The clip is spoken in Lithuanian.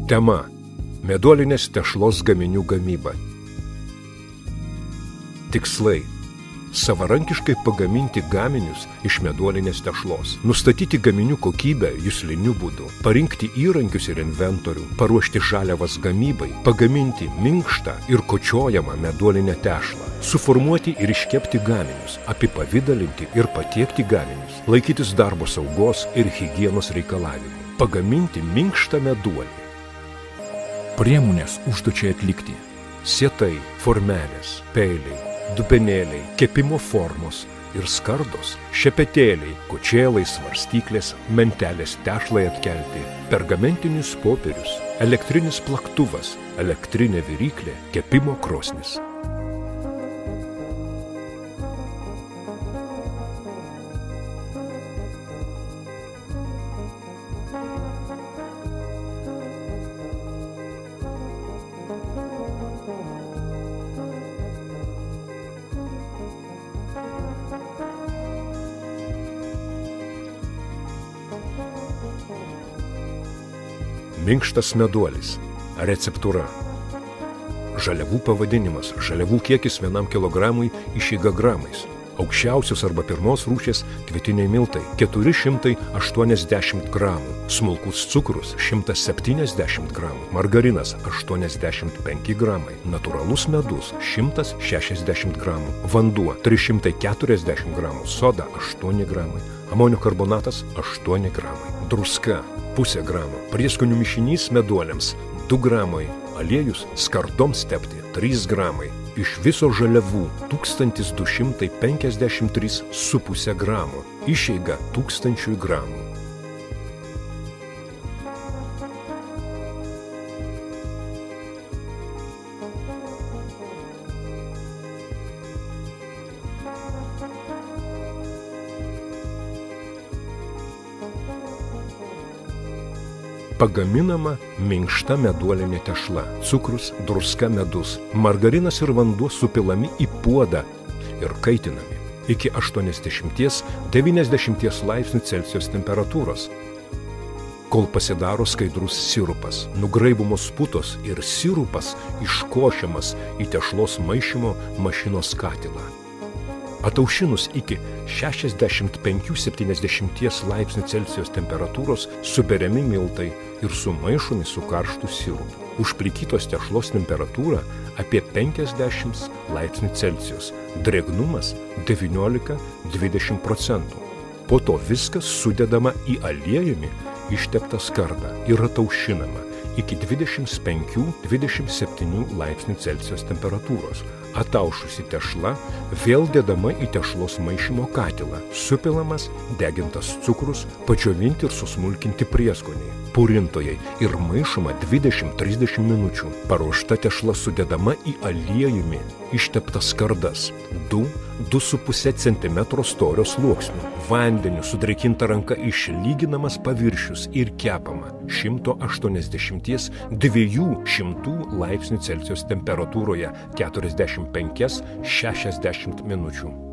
Tema – meduolinės tešlos gaminių gamyba. Tikslai – savarankiškai pagaminti gaminius iš meduolinės tešlos, nustatyti gaminių kokybę jusliniu būdu, parinkti įrankius ir inventorių, paruošti žaliavas gamybai, pagaminti minkštą ir kočiojamą meduolinę tešlą, suformuoti ir iškepti gaminius, apipavidalinti ir patiekti gaminius, laikytis darbo saugos ir higienos reikalavimų, pagaminti minkštą meduolį. Priemonės užduočiai atlikti. Sietai, formelės, peiliai, dubenėliai, kepimo formos ir skardos, šepetėliai, kočėlai, svarstyklės, mentelės tešlai atkelti, pergamentinis popierius, elektrinis plaktuvas, elektrinė viryklė, kepimo krosnis. Minkštas meduolis. Receptūra. Žaliavų pavadinimas. Žaliavų kiekis 1 kilogramui išeiga gramais. Aukščiausios arba pirmos rūšies kvietiniai miltai 480 gramų. Smulkus cukrus 170 gramų. Margarinas 85 gramai. Natūralus medus 160 gramų. Vanduo 340 gramų. Soda 8 gramai. Amonio karbonatas 8 gramai. Druska 0,5 gramo. Prieskonių mišinys meduoliams 2 gramai. Aliejus skardoms tepti 3 gramai. Iš viso žaliavų 1253,5 gramo. Išeiga 1000 gramų. Pagaminama minkšta meduolinė tešla. Cukrus, druska, medus, margarinas ir vanduo supilami į puodą ir kaitinami iki 80–90 laipsnių Celsijaus temperatūros, kol pasidaro skaidrus sirupas. Nugraibomos putos ir sirupas iškošiamas į tešlos maišymo mašinos katilą. Ataušinus iki 65–70 laipsnių Celsijaus temperatūros suberiami miltai ir sumaišomi su karštu sirupu. Užplikytos tešlos temperatūra apie 50 laipsnių Celsijaus, drėgnumas 19–20%. Po to viskas sudedama į aliejumi išteptą skardą ir ataušinama iki 25–27 laipsnių Celsijaus temperatūros. Ataušusi tešla vėl dedama į tešlos maišymo katilą, supilamas degintas cukrus, padžiovinti ir susmulkinti prieskoniai, purintojai ir maišoma 20–30 minučių. Paruošta tešla sudedama į aliejumi išteptas skardas 2–2,5 cm storio sluoksnių. Vandeniu sudrėkinta ranka išlyginamas paviršius ir kepama 180–200 laipsnių Celsijaus temperatūroje 45–60 minučių.